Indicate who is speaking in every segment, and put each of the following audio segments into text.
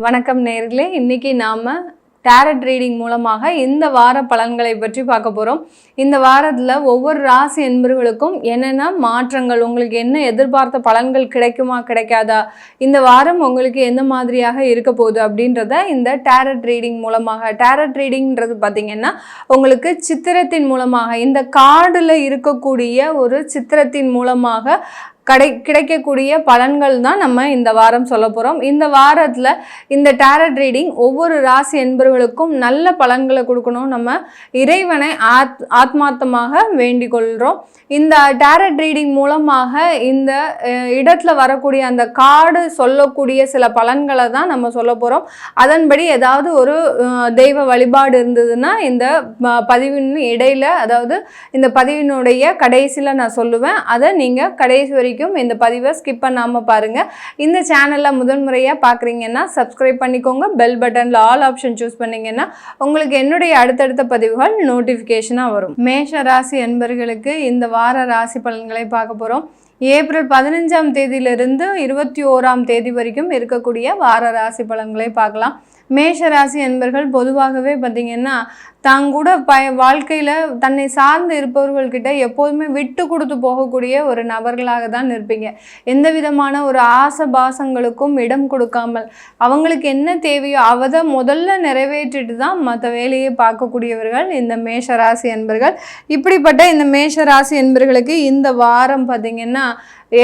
Speaker 1: வணக்கம் நேயர்களே, இன்னைக்கு நாம டாரட் ரீடிங் மூலமாக இந்த வார பலன்களை பற்றி பார்க்க போகிறோம். இந்த வாரத்தில் ஒவ்வொரு ராசி என்பவர்களுக்கும் என்னென்ன மாற்றங்கள், உங்களுக்கு என்ன எதிர்பார்த்த பலன்கள் கிடைக்குமா கிடைக்காதா, இந்த வாரம் உங்களுக்கு எந்த மாதிரியாக இருக்க போகுது அப்படின்றத இந்த டாரட் ரீடிங் மூலமாக. டாரட் ரீடிங்கிறது பார்த்திங்கன்னா உங்களுக்கு சித்திரத்தின் மூலமாக, இந்த கார்டில் இருக்கக்கூடிய ஒரு சித்திரத்தின் மூலமாக கிடைக்கக்கூடிய பலன்கள் தான் நம்ம இந்த வாரம் சொல்ல போகிறோம். இந்த வாரத்தில் இந்த டாரட் ரீடிங் ஒவ்வொரு ராசி என்பவர்களுக்கும் நல்ல பலன்களை கொடுக்கணும். நம்ம இறைவனை ஆத்மார்த்தமாக வேண்டிக் கொள்கிறோம். இந்த டாரட் ரீடிங் மூலமாக இந்த இடத்துல வரக்கூடிய அந்த கார்டு சொல்லக்கூடிய சில பலன்களை தான் நம்ம சொல்ல போகிறோம். அதன்படி ஏதாவது ஒரு தெய்வ வழிபாடு இருந்ததுன்னா இந்த பதிவின் இடையில, அதாவது இந்த பதிவினுடைய கடைசியில் நான் சொல்லுவேன். அதை நீங்கள் கடைசி வரைக்கும் இந்த பதிவை ஸ்கிப் பண்ணாமல் பாருங்கள். இந்த சேனலில் முதன்முறையாக பார்க்குறீங்கன்னா சப்ஸ்கிரைப் பண்ணிக்கோங்க. பெல் பட்டனில் ஆல் ஆப்ஷன் சூஸ் பண்ணிங்கன்னா உங்களுக்கு என்னுடைய அடுத்தடுத்த பதிவுகள் நோட்டிஃபிகேஷனாக வரும். மேஷ ராசி என்பர்களுக்கு இந்த வார ராசி பலன்களை பார்க்க போகிறோம். ஏப்ரல் 15ஆம் தேதியிலிருந்து 21ஆம் தேதி வரைக்கும் இருக்கக்கூடிய வார ராசி பலன்களை பார்க்கலாம். மேஷ ராசி என்பர்கள் பொதுவாகவே பார்த்திங்கன்னா தாங்கூட வாழ்க்கையில் தன்னை சார்ந்து இருப்பவர்கள்கிட்ட எப்போதுமே விட்டு கொடுத்து போகக்கூடிய ஒரு நபர்களாக தான் இருப்பீங்க. எந்த விதமான ஒரு ஆசபாசங்களுக்கும் இடம் கொடுக்காமல் அவங்களுக்கு என்ன தேவையோ அதை முதல்ல நிறைவேற்றிட்டு தான் மற்ற வேலையை பார்க்கக்கூடியவர்கள் இந்த மேஷராசி என்பர்கள். இப்படிப்பட்ட இந்த மேஷராசி என்பர்களுக்கு இந்த வாரம் பார்த்திங்கன்னா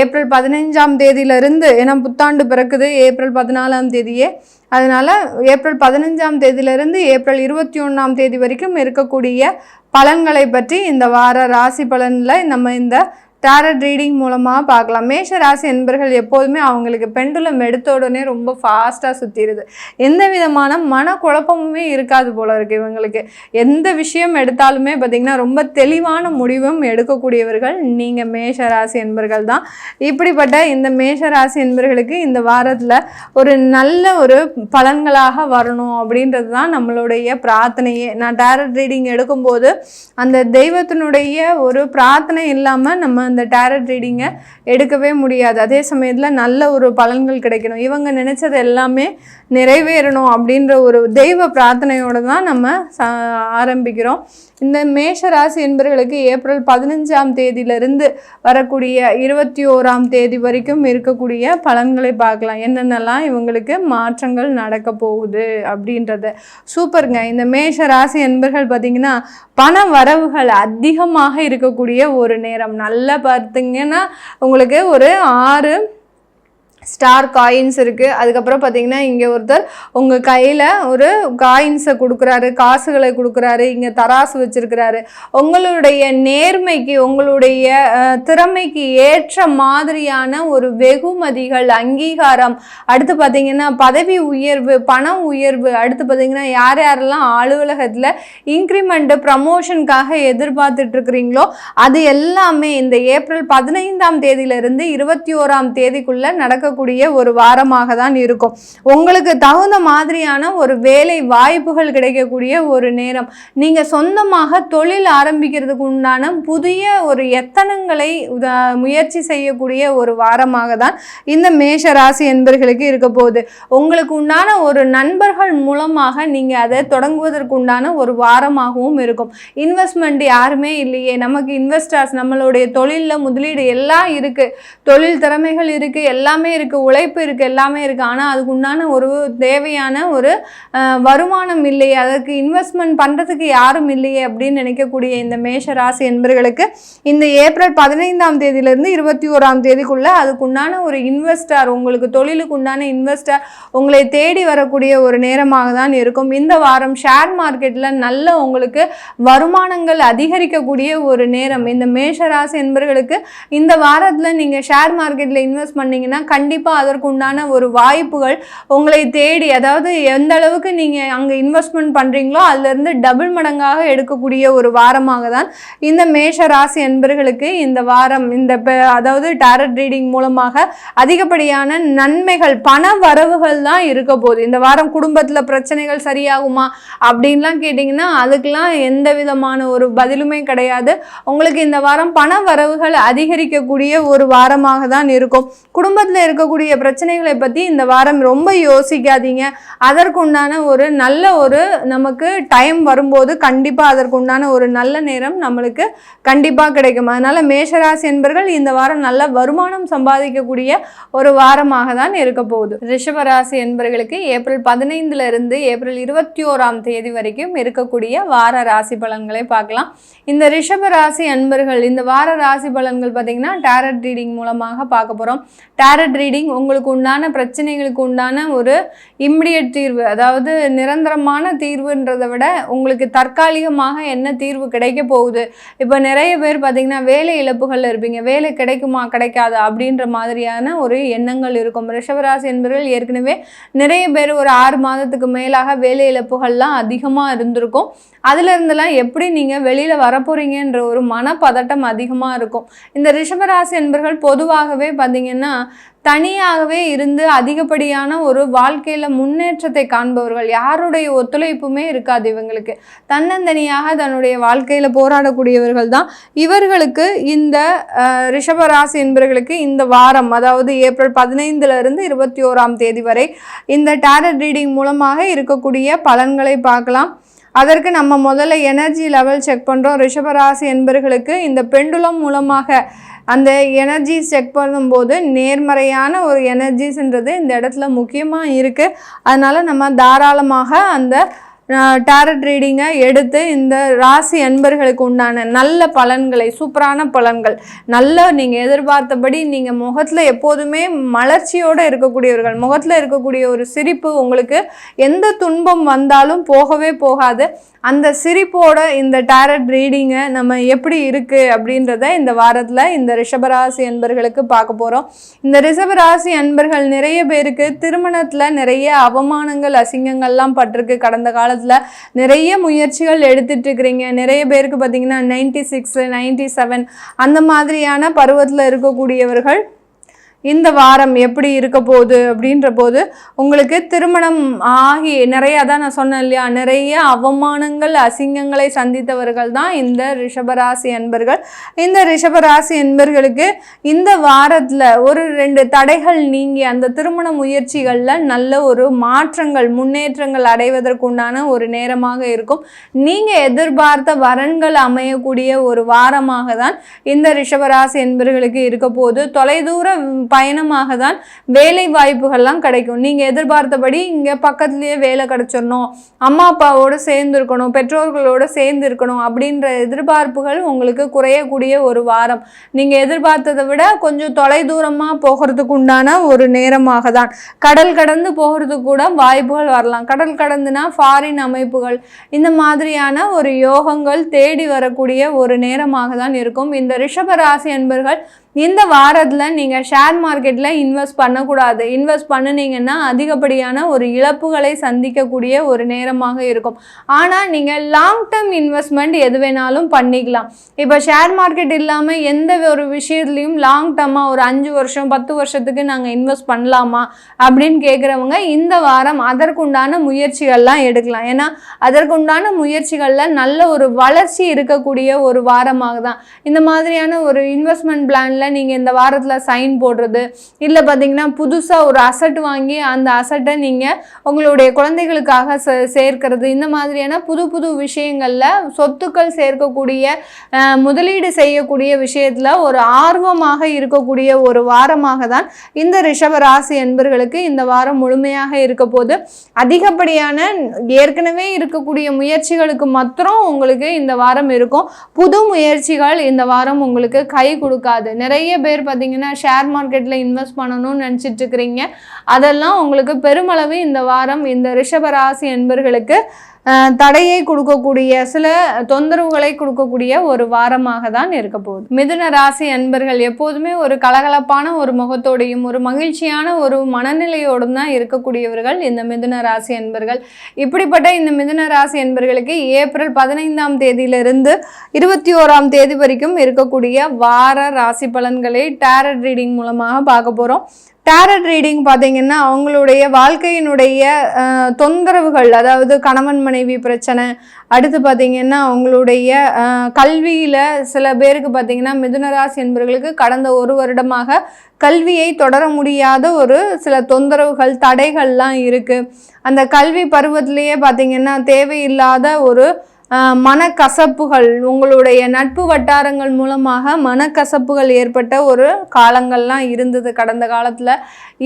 Speaker 1: ஏப்ரல் 15ஆம் தேதியிலிருந்து, ஏன்னா புத்தாண்டு பிறக்குது ஏப்ரல் 14ஆம் தேதியே, அதனால் ஏப்ரல் 15ஆம் தேதியிலிருந்து ஏப்ரல் 21ஆம் தேதி வரைக்கும் இருக்கக்கூடிய பலன்களை பற்றி இந்த வார ராசி பலனில் நம்ம இந்த டாரட் ரீடிங் மூலமாக பார்க்கலாம். மேஷ ராசி என்பர்கள் எப்போதுமே அவங்களுக்கு பெண்டுலம் எடுத்த உடனே ரொம்ப ஃபாஸ்ட்டாக சுற்றிடுது. எந்த விதமான மனக்குழப்பமுமே இருக்காது போல இருக்குது இவங்களுக்கு. எந்த விஷயம் எடுத்தாலுமே பார்த்திங்கன்னா ரொம்ப தெளிவான முடிவும் எடுக்கக்கூடியவர்கள் நீங்கள் மேஷ ராசி என்பர்கள் தான். இப்படிப்பட்ட இந்த மேஷ ராசி என்பர்களுக்கு இந்த வாரத்தில் ஒரு நல்ல ஒரு பலன்களாக வரணும் அப்படின்றது தான் நம்மளுடைய பிரார்த்தனையே. நான் டாரட் ரீடிங் எடுக்கும்போது அந்த தெய்வத்தினுடைய ஒரு பிரார்த்தனை இல்லாமல் நம்ம அந்த டாரட் ரீடிங்கை எடுக்கவே முடியாது. அதே சமயத்தில் நல்ல ஒரு பலன்கள் கிடைக்கணும், இவங்க நினச்சது எல்லாமே நிறைவேறணும் அப்படின்ற ஒரு தெய்வ பிரார்த்தனையோடு தான் நம்ம ஆரம்பிக்கிறோம். இந்த மேஷராசி என்பவர்களுக்கு ஏப்ரல் 15ஆம் தேதியிலிருந்து வரக்கூடிய 21ஆம் தேதி வரைக்கும் இருக்கக்கூடிய பலன்களை பார்க்கலாம். என்னென்னலாம் இவங்களுக்கு மாற்றங்கள் நடக்க போகுது அப்படின்றத. சூப்பருங்க. இந்த மேஷராசி என்பவர்கள் பார்த்திங்கன்னா பண வரவுகள் அதிகமாக இருக்கக்கூடிய ஒரு நேரம். நல்லா பார்த்திங்கன்னா உங்களுக்கு ஒரு 6 ஸ்டார் காயின்ஸ் இருக்குது. அதுக்கப்புறம் பார்த்திங்கன்னா இங்கே ஒருத்தர் உங்கள் கையில் ஒரு காயின்ஸை கொடுக்குறாரு, காசுகளை கொடுக்குறாரு, இங்கே தராசு வச்சுருக்கிறாரு. உங்களுடைய நேர்மைக்கு, உங்களுடைய திறமைக்கு ஏற்ற மாதிரியான ஒரு வெகுமதிகள், அங்கீகாரம், அடுத்து பார்த்திங்கன்னா பதவி உயர்வு, பண உயர்வு, அடுத்து பார்த்திங்கன்னா யார் யாரெல்லாம் அலுவலகத்தில் இன்க்ரிமெண்ட்டு ப்ரமோஷனுக்காக எதிர்பார்த்துட்ருக்குறீங்களோ அது எல்லாமே இந்த ஏப்ரல் 15ஆம் தேதியிலிருந்து 21ஆம் தேதிக்குள்ளே நடக்க ஒரு வாரமாக தான் இருக்கும். உங்களுக்கு தகுந்த மாதிரியான ஒரு வேலை வாய்ப்புகள் கிடைக்கக்கூடிய ஒரு நேரம். நீங்க சொந்தமாக தொழில் ஆரம்பிக்கிறதுக்கு உண்டான புதிய ஒரு எத்தனங்களை முயற்சி செய்யக்கூடிய ஒரு வாரமாக தான் இந்த மேஷ ராசி என்பர்களுக்கு இருக்க போகுது. உங்களுக்கு உண்டான ஒரு நண்பர்கள் மூலமாக நீங்க அதை தொடங்குவதற்கு உண்டான ஒரு வாரமாகவும் இருக்கும். இன்வெஸ்ட்மெண்ட் யாருமே இல்லையே, நமக்கு இன்வெஸ்டர்ஸ், நம்மளுடைய தொழிலில் முதலீடு எல்லாம் இருக்கு, தொழில் திறமைகள் இருக்கு, எல்லாமே இருக்கு, உழைப்பு இருக்குது, எல்லாமே இருக்குது. ஆனால் அதுக்கு உண்டான ஒரு தேவையான ஒரு வருமானம் இல்லையே, அதற்கு இன்வெஸ்ட்மெண்ட் பண்ணுறதுக்கு யாரும் இல்லையே அப்படின்னு நினைக்கக்கூடிய இந்த மேஷ ராசி என்பர்களுக்கு இந்த ஏப்ரல் 15ஆம் தேதியிலிருந்து 21ஆம் தேதிக்குள்ளே அதுக்குண்டான ஒரு இன்வெஸ்டர், உங்களுக்கு தொழிலுக்கு உண்டான இன்வெஸ்டர் உங்களை தேடி வரக்கூடிய ஒரு நேரமாக தான் இருக்கும். இந்த வாரம் ஷேர் மார்க்கெட்டில் நல்ல உங்களுக்கு வருமானங்கள் அதிகரிக்கக்கூடிய ஒரு நேரம். இந்த மேஷ ராசி என்பர்களுக்கு இந்த வாரத்தில் நீங்கள் ஷேர் மார்க்கெட்டில் இன்வெஸ்ட் பண்ணிங்கன்னா கண்டிப்பாக அதற்குண்டான ஒரு வாய்ப்புகள் உங்களை தேடி, அதாவது எந்த அளவுக்கு நீங்கள் அங்கே இன்வெஸ்ட்மெண்ட் பண்ணுறீங்களோ அதுலேருந்து டபுள் மடங்காக எடுக்கக்கூடிய ஒரு வாரமாக தான் இந்த மேஷ ராசி என்பர்களுக்கு இந்த வாரம், இந்த அதாவது டாரட் ரீடிங் மூலமாக அதிகப்படியான நன்மைகள், பண வரவுகள் தான் இருக்க போகுது. இந்த வாரம் குடும்பத்தில் பிரச்சனைகள் சரியாகுமா அப்படின்லாம் கேட்டிங்கன்னா அதுக்கெல்லாம் எந்த விதமான ஒரு பதிலுமே கிடையாது. உங்களுக்கு இந்த வாரம் பண வரவுகள் அதிகரிக்கக்கூடிய ஒரு வாரமாக தான் இருக்கும். குடும்பத்தில் இருக்க இருக்கக்கூடிய பிரச்சனைகளை பற்றி இந்த வாரம் ரொம்ப யோசிக்காதீங்க. அதற்குண்டான ஒரு நல்ல ஒரு நமக்கு டைம் வரும்போது கண்டிப்பாக அதற்குண்டான ஒரு நல்ல நேரம் நம்மளுக்கு கண்டிப்பாக கிடைக்கும். அதனால் மேஷராசி என்பர்கள் இந்த வாரம் நல்ல வருமானம் சம்பாதிக்கக்கூடிய ஒரு வாரமாக தான் இருக்க போகுது. ரிஷபராசி என்பர்களுக்கு ஏப்ரல் 15 இருந்து ஏப்ரல் 21 வரைக்கும் இருக்கக்கூடிய வார ராசி பலன்களை பார்க்கலாம். இந்த ரிஷபராசி அன்பர்கள் இந்த வார ராசி பலன்கள் பார்த்தீங்கன்னா டேரட் ரீடிங் மூலமாக பார்க்க போகிறோம். டேரட் ரீடிங் உங்களுக்கு உண்டான பிரச்சனைகளுக்கு உண்டான ஒரு இம்மிடியட் தீர்வு, அதாவது நிரந்தரமான தீர்வுன்றதை விட உங்களுக்கு தற்காலிகமாக என்ன தீர்வு கிடைக்க போகுது. இப்போ நிறைய பேர் பார்த்தீங்கன்னா வேலை இழப்புகள் இருப்பீங்க, வேலை கிடைக்குமா கிடைக்காதா அப்படின்ற மாதிரியான ஒரு எண்ணங்கள் இருக்கும். ரிஷபராசி என்பவர்கள் ஏற்கனவே நிறைய பேர் ஒரு 6 மாதத்துக்கு மேலாக வேலை இழப்புகள்லாம் அதிகமாக இருந்திருக்கும். அதுல இருந்தெல்லாம் எப்படி நீங்கள் வெளியில் வரப்போறீங்கன்ற ஒரு மனப்பதட்டம் அதிகமாக இருக்கும். இந்த ரிஷபராசி என்பர்கள் பொதுவாகவே பார்த்தீங்கன்னா தனியாகவே இருந்து அதிகப்படியான ஒரு வாழ்க்கையில் முன்னேற்றத்தை காண்பவர்கள். யாருடைய ஒத்துழைப்புமே இருக்காது இவங்களுக்கு. தன்னந்தனியாக தன்னுடைய வாழ்க்கையில் போராடக்கூடியவர்கள் தான் இவர்களுக்கு. இந்த ரிஷபராசி என்பவர்களுக்கு இந்த வாரம், அதாவது ஏப்ரல் 15 இருந்து 21 வரை இந்த டேரட் ரீடிங் மூலமாக இருக்கக்கூடிய பலன்களை பார்க்கலாம். அதற்கு நம்ம முதல்ல எனர்ஜி லெவல் செக் பண்ணுறோம். ரிஷபராசி என்பவர்களுக்கு இந்த பெண்டுலம் மூலமாக அந்த எனர்ஜி செக் பண்ணும்போது நேர்மறையான ஒரு எனர்ஜிஸ்ன்றது இந்த இடத்துல முக்கியமாக இருக்குது. அதனால் நம்ம தாராளமாக அந்த டேரட் ரீடிங்கை எடுத்து இந்த ராசி அன்பர்களுக்கு உண்டான நல்ல பலன்களை, சூப்பரான பலன்கள், நல்ல நீங்கள் எதிர்பார்த்தபடி நீங்கள் முகத்தில் எப்போதுமே மலர்ச்சியோடு இருக்கக்கூடியவர்கள், முகத்தில் இருக்கக்கூடிய ஒரு சிரிப்பு உங்களுக்கு எந்த துன்பம் வந்தாலும் போகவே போகாது. அந்த சிரிப்போட இந்த டேரட் ரீடிங்கை நம்ம எப்படி இருக்குது அப்படின்றத இந்த வாரத்தில் இந்த ரிஷபராசி அன்பர்களுக்கு பார்க்க போகிறோம். இந்த ரிஷபராசி அன்பர்கள் நிறைய பேருக்கு திருமணத்தில் நிறைய அவமானங்கள், அசிங்கங்கள்லாம் பட்டிருக்கு. கடந்த காலத்தில் நிறைய முயற்சிகள் எடுத்துட்டு இருக்கிறீங்க. நிறைய பேருக்கு பார்த்தீங்கன்னா 96, 97 அந்த மாதிரியான பருவத்தில் இருக்கக்கூடியவர்கள் இந்த வாரம் எப்படி இருக்க போகுது அப்படின்ற போது உங்களுக்கு திருமணம் ஆகி நிறைய, தான் நான் சொன்னேன் இல்லையா, நிறைய அவமானங்கள், அசிங்கங்களை சந்தித்தவர்கள் தான் இந்த ரிஷபராசி அன்பர்கள். இந்த ரிஷபராசி அன்பர்களுக்கு இந்த வாரத்தில் ஒரு 2 தடைகள் நீங்கி அந்த திருமண முயற்சிகளில் நல்ல ஒரு மாற்றங்கள், முன்னேற்றங்கள் அடைவதற்குண்டான ஒரு நேரமாக இருக்கும். நீங்கள் எதிர்பார்த்த வரன்கள் அமையக்கூடிய ஒரு வாரமாக தான் இந்த ரிஷபராசி அன்பர்களுக்கு இருக்க போகுது. தொலைதூர பயணமாக தான் வேலை வாய்ப்புகள்லாம் கிடைக்கும். நீங்கள் எதிர்பார்த்தபடி இங்கே பக்கத்துலேயே வேலை கிடைச்சிடணும், அம்மா அப்பாவோடு சேர்ந்து இருக்கணும், பெற்றோர்களோடு சேர்ந்து இருக்கணும் அப்படின்ற எதிர்பார்ப்புகள் உங்களுக்கு குறையக்கூடிய ஒரு வாரம். நீங்கள் எதிர்பார்த்ததை விட கொஞ்சம் தொலைதூரமாக போகிறதுக்கு உண்டான ஒரு நேரமாக தான். கடல் கடந்து போகிறதுக்கு கூட வாய்ப்புகள் வரலாம். கடல் கடந்துனா ஃபாரின் அமைப்புகள், இந்த மாதிரியான ஒரு யோகங்கள் தேடி வரக்கூடிய ஒரு நேரமாக தான் இருக்கும். இந்த ரிஷபராசி அன்பர்கள் இந்த வாரத்தில் நீங்கள் ஷேர் மார்க்கெட்டில் இன்வெஸ்ட் பண்ணக்கூடாது. இன்வெஸ்ட் பண்ணினீங்கன்னா அதிகப்படியான ஒரு இழப்புகளை சந்திக்கக்கூடிய ஒரு நேரமாக இருக்கும். ஆனால் நீங்கள் லாங் டேர்ம் இன்வெஸ்ட்மெண்ட் எது வேணாலும் பண்ணிக்கலாம். இப்போ ஷேர் மார்க்கெட் இல்லாமல் எந்த ஒரு விஷயத்துலையும் லாங் டேர்மாக ஒரு 5 வருஷம் 10 வருஷத்துக்கு நாங்கள் இன்வெஸ்ட் பண்ணலாமா அப்படின்னு கேட்குறவங்க இந்த வாரம் அதற்குண்டான முயற்சிகள்லாம் எடுக்கலாம். ஏன்னா அதற்குண்டான முயற்சிகளில் நல்ல ஒரு வளர்ச்சி இருக்கக்கூடிய ஒரு வாரமாக தான். இந்த மாதிரியான ஒரு இன்வெஸ்ட்மெண்ட் பிளானில் நீங்கள் இந்த வாரத்தில் சைன் போடுறது, இல்லை பார்த்தீங்கன்னா புதுசாக ஒரு அசட் வாங்கி அந்த அசட்டை நீங்கள் உங்களுடைய குழந்தைகளுக்காக சேர்க்கிறது, இந்த மாதிரியான புது புது விஷயங்களில் சொத்துக்கள் சேர்க்கக்கூடிய, முதலீடு செய்யக்கூடிய விஷயத்தில் ஒரு ஆர்வமாக இருக்கக்கூடிய ஒரு வாரமாக தான் இந்த ரிஷபராசி என்பர்களுக்கு இந்த வாரம் முழுமையாக இருக்க போது. அதிகப்படியான ஏற்கனவே இருக்கக்கூடிய முயற்சிகளுக்கு மாத்திரம் உங்களுக்கு இந்த வாரம் இருக்கும். புது முயற்சிகள் இந்த வாரம் உங்களுக்கு கை கொடுக்காது. நிறைய பேர் பார்த்தீங்கன்னா ஷேர் மார்க்கெட்டில் இன்வெஸ்ட் பண்ணணும்னு நினச்சிட்டு இருக்கிறீங்க. அதெல்லாம் உங்களுக்கு பெருமளவு இந்த வாரம் இந்த ரிஷபராசி என்பர்களுக்கு தடையை கொடுக்கக்கூடிய, சில தொந்தரவுகளை கொடுக்கக்கூடிய ஒரு வாரமாக தான் இருக்க போகுது. மிதுன ராசி அன்பர்கள் எப்போதுமே ஒரு கலகலப்பான ஒரு முகத்தோடையும் ஒரு மகிழ்ச்சியான ஒரு மனநிலையோடும் தான் இருக்கக்கூடியவர்கள் இந்த மிதுன ராசி அன்பர்கள். இப்படிப்பட்ட இந்த மிதுன ராசி அன்பர்களுக்கு ஏப்ரல் 15 21 வரைக்கும் இருக்கக்கூடிய வார ராசி பலன்களை டேரட் ரீடிங் மூலமாக பார்க்க போகிறோம். டேரட் ரீடிங் பார்த்தீங்கன்னா அவங்களுடைய வாழ்க்கையினுடைய தொந்தரவுகள், அதாவது கணவன் மனைவி பிரச்சனை, அடுத்து பார்த்தீங்கன்னா உங்களுடைய கல்வியில் சில பேருக்கு பார்த்தீங்கன்னா மிதுன ராசி என்பவர்களுக்கு கடந்த ஒரு வருடமாக கல்வியை தொடர முடியாத ஒரு சில தொந்தரவுகள் தடைகள்லாம் இருக்குது. அந்த கல்வி பருவத்திலேயே பார்த்தீங்கன்னா தேவையில்லாத ஒரு மனக்கசப்புகள், உங்களுடைய நட்பு வட்டாரங்கள் மூலமாக மனக்கசப்புகள் ஏற்பட்ட ஒரு காலங்கள்லாம் இருந்தது கடந்த காலத்தில்.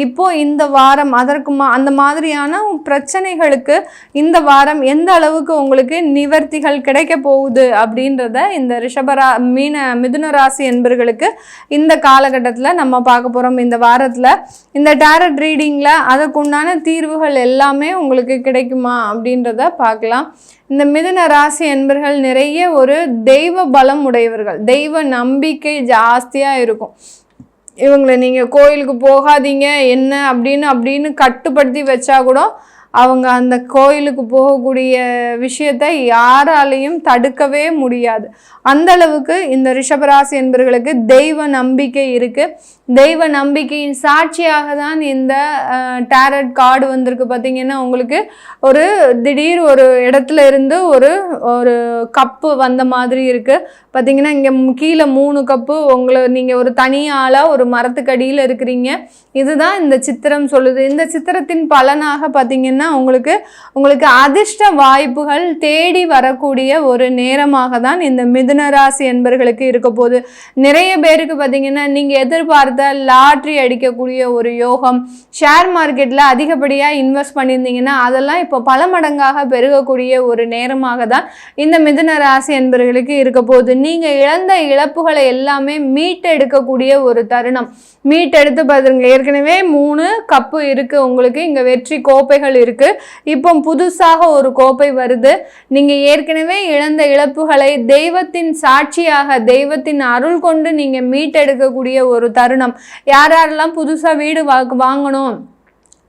Speaker 1: இப்போ இந்த வாரம் அதற்கு அந்த மாதிரியான பிரச்சனைகளுக்கு இந்த வாரம் எந்த அளவுக்கு உங்களுக்கு நிவர்த்திகள் கிடைக்க போகுது அப்படின்றத இந்த மிதுன ராசி என்பர்களுக்கு இந்த காலகட்டத்தில் நம்ம பார்க்க போகிறோம். இந்த வாரத்தில் இந்த டாரட் ரீடிங்கில் அதற்குண்டான தீர்வுகள் எல்லாமே உங்களுக்கு கிடைக்குமா அப்படின்றத பார்க்கலாம். இந்த மிதுன ராசி என்பர்கள் நிறைய ஒரு தெய்வ பலம் உடையவர்கள், தெய்வ நம்பிக்கை ஜாஸ்தியாக இருக்கும். இவங்களை நீங்கள் கோயிலுக்கு போகாதீங்க என்ன அப்படின்னு கட்டுப்படுத்தி வச்சா கூட அவங்க அந்த கோயிலுக்கு போகக்கூடிய விஷயத்தை யாராலையும் தடுக்கவே முடியாது. அந்த அளவுக்கு இந்த ரிஷபராசி என்பவர்களுக்கு தெய்வ நம்பிக்கை இருக்குது. தெய்வ நம்பிக்கையின் சாட்சியாக தான் இந்த டாரட் கார்டு வந்திருக்கு. பார்த்தீங்கன்னா உங்களுக்கு ஒரு திடீர் ஒரு இடத்துல இருந்து ஒரு ஒரு கப்பு வந்த மாதிரி இருக்குது. பார்த்தீங்கன்னா இங்கே கீழே 3 கப்பு நீங்கள் ஒரு தனியாளாக ஒரு மரத்துக்கடியில் இருக்கிறீங்க. இதுதான் இந்த சித்திரம் சொல்லுது. இந்த சித்திரத்தின் பலனாக பார்த்தீங்கன்னா உங்களுக்கு அதிர்ஷ்ட வாய்ப்புகள் தேடி வரக்கூடிய ஒரு நேரமாக தான் இந்த மிதுன ராசி என்பவர்களுக்கு இருக்க போகுது. நிறைய பேருக்கு பார்த்தீங்கன்னா நீங்கள் எதிர்பார்த்த லாட்ரி அடிக்கக்கூடிய ஒரு யோகம், ஷேர் மார்க்கெட்டில் அதிகப்படியாக இன்வெஸ்ட் பண்ணியிருந்தீங்கன்னா அதெல்லாம் இப்போ பல மடங்காக பெருகக்கூடிய ஒரு நேரமாக தான் இந்த மிதுன ராசி என்பவர்களுக்கு இருக்க போகுது. நீங்கள் இழந்த இழப்புகளை எல்லாமே மீட்டெடுக்கக்கூடிய ஒரு தருணம். மீட்டெடுத்து பாருங்க, ஏற்கனவே 3 கப்பு இருக்குது உங்களுக்கு, இங்கே வெற்றி கோப்பைகள் இருக்குது. இப்போ புதுசாக ஒரு கோப்பை வருது. நீங்கள் ஏற்கனவே இழந்த இழப்புகளை தெய்வத்தின் சாட்சியாக தெய்வத்தின் அருள் கொண்டு நீங்கள் மீட்டெடுக்கக்கூடிய ஒரு தருணம். யாரெல்லாம் புதுசாக வீடு வாங்கணும்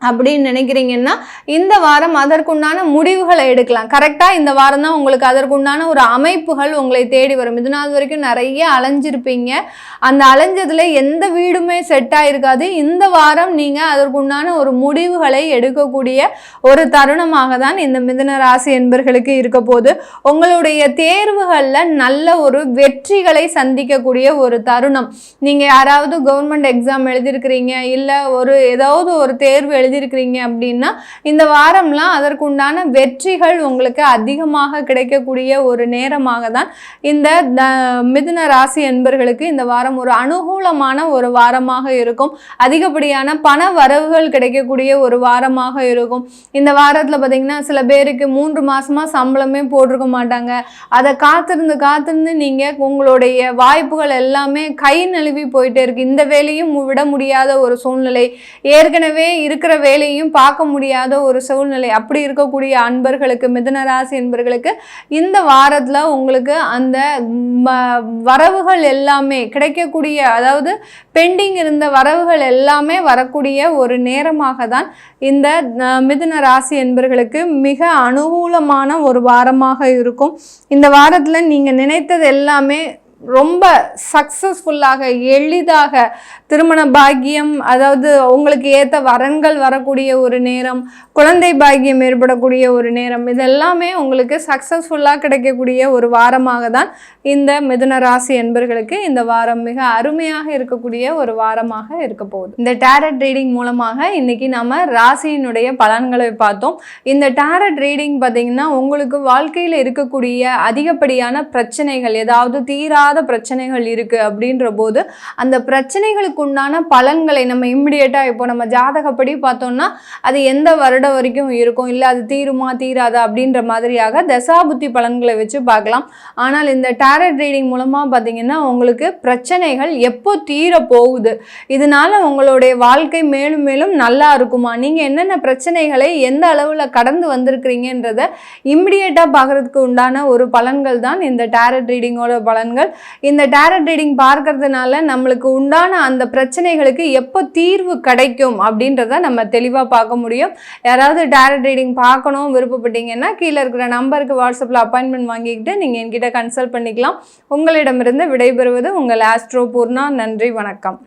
Speaker 1: அப்படின்னு நினைக்கிறீங்கன்னா இந்த வாரம் அதற்குண்டான முடிவுகளை எடுக்கலாம். கரெக்டாக இந்த வாரம் தான் உங்களுக்கு அதற்குண்டான ஒரு அமைப்புகள் உங்களை தேடி வரும். இது நாள் வரைக்கும் நிறைய அலைஞ்சிருப்பீங்க. அந்த அலைஞ்சதில் எந்த வீடுமே செட் ஆகிருக்காது. இந்த வாரம் நீங்கள் அதற்குண்டான ஒரு முடிவுகளை எடுக்கக்கூடிய ஒரு தருணமாக தான் இந்த மிதுன ராசி என்பர்களுக்கு இருக்க போது. உங்களுடைய தேர்வுகளில் நல்ல ஒரு வெற்றிகளை சந்திக்கக்கூடிய ஒரு தருணம். நீங்கள் யாராவது கவர்மெண்ட் எக்ஸாம் எழுதியிருக்கிறீங்க, இல்லை ஏதாவது ஒரு தேர்வு எழுதியிருக்கிறீங்க அப்படின்னா இந்த வாரம்லாம் அதற்குண்டான வெற்றிகள் உங்களுக்கு அதிகமாக கிடைக்கக்கூடிய ஒரு நேரமாக தான் இந்த மிதுன ராசி என்பர்களுக்கு இந்த வாரம் ஒரு அனுகூலமான ஒரு வாரமாக இருக்கும். அதிகப்படியான பண வரவுகள் கிடைக்கக்கூடிய ஒரு வாரமாக இருக்கும். இந்த வாரத்தில் பார்த்தீங்கன்னா சில பேருக்கு 3 மாசமா சம்பளமே போட்டிருக்க மாட்டாங்க. அதை காத்திருந்து நீங்கள் உங்களுடைய வாய்ப்புகள் எல்லாமே கை நழுவி போயிட்டே இருக்கு. இந்த வேலையும் விட முடியாத ஒரு சூழ்நிலை, ஏற்கனவே இருக்கிற வேலையும் பார்க்க முடியாத ஒரு சூழ்நிலை. அப்படி இருக்கக்கூடிய அன்பர்களுக்கு, மிதுன ராசி என்பர்களுக்கு இந்த வாரத்தில் உங்களுக்கு அந்த வரவுகள் எல்லாமே கிடைக்கக்கூடிய, அதாவது பெண்டிங் இருந்த வரவுகள் எல்லாமே வரக்கூடிய ஒரு நேரமாக தான் இந்த மிதுன ராசி என்பர்களுக்கு மிக அனுகூலமான ஒரு வாரமாக இருக்கும். இந்த வாரத்தில் நீங்கள் நினைத்தது எல்லாமே ரொம்ப சக்ஸஸ்ஃபுல்லாக எளிதாக திருமண பாக்கியம், அதாவது உங்களுக்கு ஏற்ற வரன்கள் வரக்கூடிய ஒரு நேரம், குழந்தை பாக்கியம் ஏற்படக்கூடிய ஒரு நேரம், இதெல்லாமே உங்களுக்கு சக்ஸஸ்ஃபுல்லாக கிடைக்கக்கூடிய ஒரு வாரமாக தான் இந்த மிதுன ராசி என்பர்களுக்கு இந்த வாரம் மிக அருமையாக இருக்கக்கூடிய ஒரு வாரமாக இருக்க போகுது. இந்த டாரட் ரீடிங் மூலமாக இன்னைக்கு நம்ம ராசியினுடைய பலன்களை பார்த்தோம். இந்த டாரட் ரீடிங் பார்த்தீங்கன்னா உங்களுக்கு வாழ்க்கையில் இருக்கக்கூடிய அதிகப்படியான பிரச்சனைகள், ஏதாவது தீராத பிரச்சனைகள் இருக்கு அப்படின்ற போது அந்த பிரச்சனைகளுக்கு உண்டான பலன்களை நம்ம இம்மிடியேட்டா இப்போ நம்ம ஜாதகப்படி பார்த்தோம்னா அது எந்த வருடம் வரைக்கும் இருக்கும், இல்லை அது தீருமா தீராதா அப்படின்ற மாதிரியாக தசாபுத்தி பலன்களை வச்சு பார்க்கலாம். ஆனால் இந்த டாரட் ரீடிங் மூலமா பார்த்தீங்கன்னா உங்களுக்கு பிரச்சனைகள் எப்போ தீர போகுது, இதனால உங்களுடைய வாழ்க்கை மேலும் மேலும் நல்லா இருக்குமா, நீங்க என்னென்ன பிரச்சனைகளை எந்த அளவில் கடந்து வந்திருக்கிறீங்கன்றத இம்மிடியேட்டா பார்க்கறதுக்கு உண்டான ஒரு பலன்கள் தான் இந்த டாரட் ரீடிங்கோட பலன்கள். இந்த டாரட் ரீடிங் பார்க்கறதுனால நம்மளுக்கு உண்டான அந்த பிரச்சனைகளுக்கு எப்போ தீர்வு கிடைக்கும் அப்படின்றத நம்ம தெளிவாக பார்க்க முடியும். யாராவது டாரட் ரீடிங் பார்க்கணும் விருப்பப்பட்டீங்கன்னா கீழே இருக்கிற நம்பருக்கு வாட்ஸ்அப்பில் அப்பாயின்மெண்ட் வாங்கிக்கிட்டு நீங்கள் என்கிட்ட கன்சல்ட் பண்ணிக்கலாம். உங்களிடமிருந்து விடைபெறுவது உங்கள் ஆஸ்ட்ரோ பூர்ணா. நன்றி, வணக்கம்.